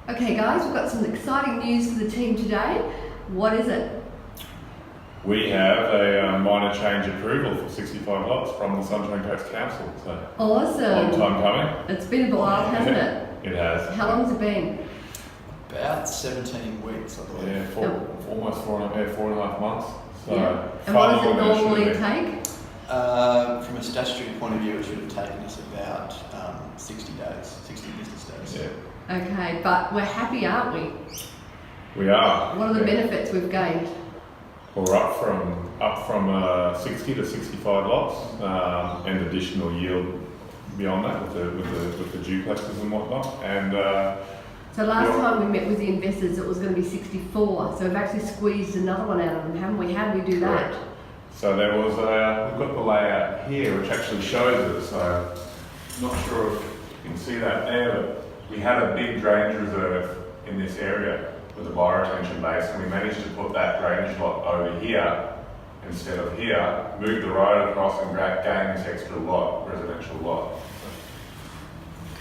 Okay guys, we've got some exciting news for the team today. What is it? We have a minor change approval for 65 lots from the Sunshine Coast Council. So Awesome. long time coming. It's been a while, hasn't it? It has. How long has it been? About 17 weeks, I believe. Yeah, almost 4.5 months. So yeah. And what does it normally take? From a statutory point of view, it should have taken us about 60 days, 60 business days. Yeah. Okay, but we're happy, aren't we? We are. What are the benefits we've gained? Well, we're up from 60 to 65 lots, and additional yield beyond that with the duplexes and whatnot. And so last time we met with the investors, it was going to be 64. So we've actually squeezed another one out of them, haven't we? How do we do that? Correct. So there was we've got the layout here, which actually shows it. So I'm not sure if you can see that there, but we had a big drainage reserve in this area with a bioretention base, and we managed to put that drainage lot over here instead of here, move the road across and gain this extra lot, residential lot.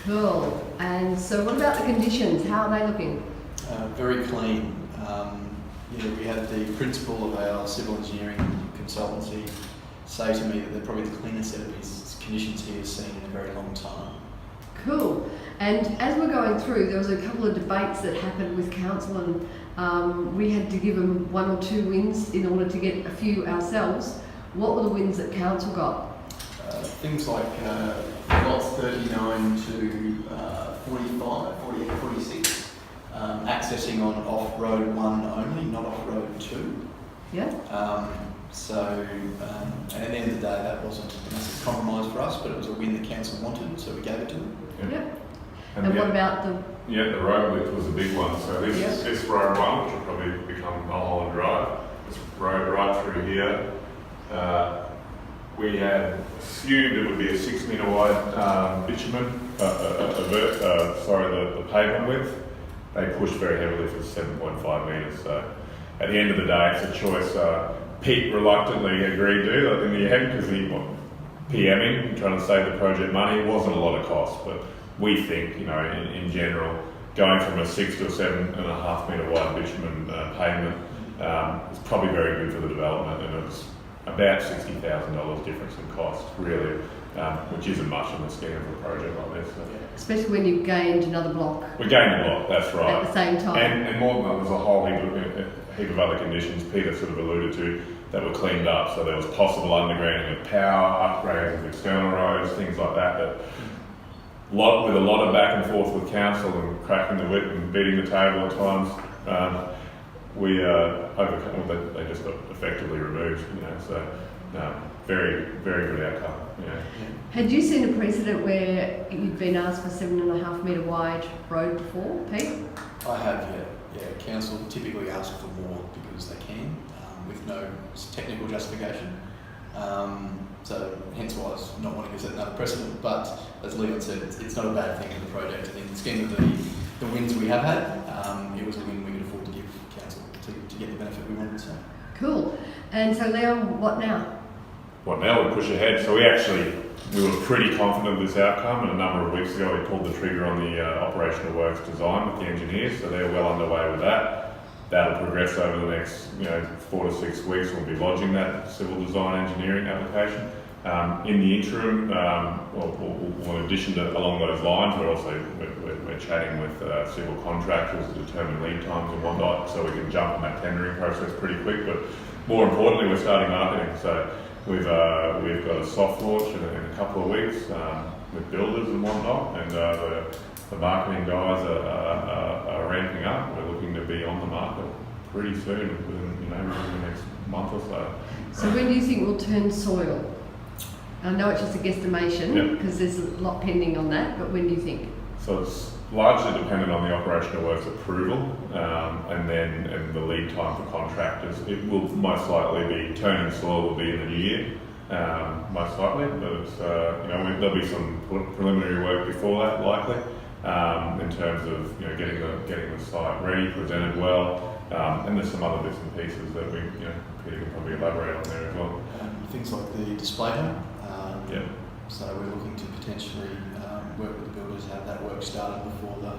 Cool. And so what about the conditions? How are they looking? Very clean. We had the principal of our civil engineering consultancy say to me that they're probably the cleanest set of his conditions he has seen in a very long time. Cool. And as we're going through, there was a couple of debates that happened with council, and we had to give them 1 or 2 wins in order to get a few ourselves. What were the wins that council got? Things like lots 39 to 45, 48, 46, accessing on off-road 1 only, not off-road 2. Yeah. And at the end of the day, that wasn't a massive compromise for us, but it was a win the council wanted, so we gave it to them. Yep. And what about the... Yeah, the road width was a big one. So this road 1, which will probably become Mulholland Drive, this road right through here, we had assumed it would be a 6 metre wide bitumen, the pavement width. They pushed very heavily for 7.5 metres. So at the end of the day, it's a choice. Pete reluctantly agreed to in the end because he was PMing, trying to save the project money. It wasn't a lot of cost, but we think, in general, going from a 6 to a 7.5 metre wide bitumen pavement is probably very good for the development, and it's about $60,000 difference in cost, really, which isn't much in the scheme of a project like this. So. Especially when you've gained another block. We gained a block, that's right. At the same time. And more than that, there's a whole heap of other conditions Peter sort of alluded to that were cleaned up. So there was possible undergrounding of power, upgrades of external roads, things like that. With a lot of back and forth with council and cracking the whip and beating the table at times, we overcome. They just got effectively removed. So very, very good outcome. Yeah. Had you seen a precedent where you'd been asked for 7.5 metre wide road before, Pete? I have, yeah. Council typically ask for more because they can, with no technical justification. So hence why I was not wanting to set another precedent. But as Leon said, it's not a bad thing in the project. And in the scheme of the wins we have had, it was a win we could afford to give council to get the benefit we wanted. So. Cool. And so Leon, what now? What now? We push ahead. So we were pretty confident of this outcome, and a number of weeks ago we pulled the trigger on the operational works design with the engineers, so they're well underway with that. That'll progress over the next 4 to 6 weeks. We'll be lodging that civil design engineering application. In the interim, in addition to along those lines, we're chatting with civil contractors to determine lead times and whatnot, so we can jump on that tendering process pretty quick. But more importantly, we're starting marketing. So we've got a soft launch in a couple of weeks with builders and whatnot, and the marketing guys are ramping up. We're looking to be on the market pretty soon, within the next month or so. So when do you think we'll turn soil? I know it's just a guesstimation because there's a lot pending on that, but when do you think? So it's largely dependent on the operational works approval and the lead time for contractors. It will most likely be turning soil will be in the new year, most likely, but it's, there'll be some preliminary work before that likely in terms of getting the site ready, presented well, and there's some other bits and pieces that Peter can probably elaborate on there as well. Things like the display home. So we're looking to potentially work with the builders, have that work started before the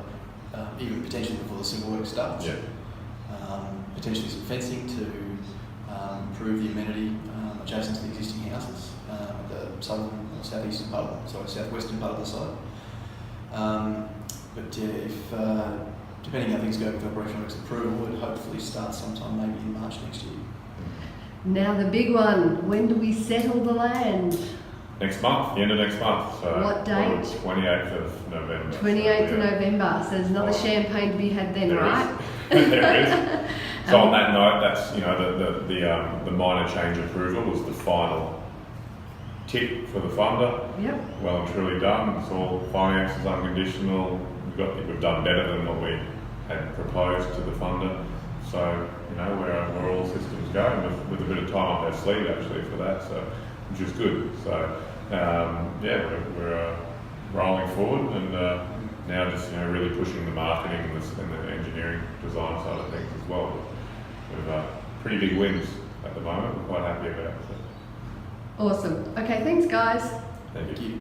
even potentially before the civil work starts. Yeah. Potentially some fencing to improve the amenity adjacent to the existing houses at the southern or southeastern part, southwestern part of the site. But yeah, if depending how things go with operational works approval, it hopefully starts sometime maybe in March next year. Now the big one, when do we settle the land? Next month, the end of next month. So What date? 28th of November. 28th so, of yeah. November, so there's another champagne to be had then, There right? is. There is. So on that note, that's the minor change approval was the final tick for the funder. Yep. Well and truly done. It's all finance is unconditional. We've done better than what we had proposed to the funder. So we're all systems going with a bit of time up our sleeve actually for that. So which is good. So we're rolling forward and now just really pushing the marketing and the engineering design side of things as well. We've pretty big wins at the moment. We're quite happy about it. So. Awesome. Okay, thanks guys. Thank you.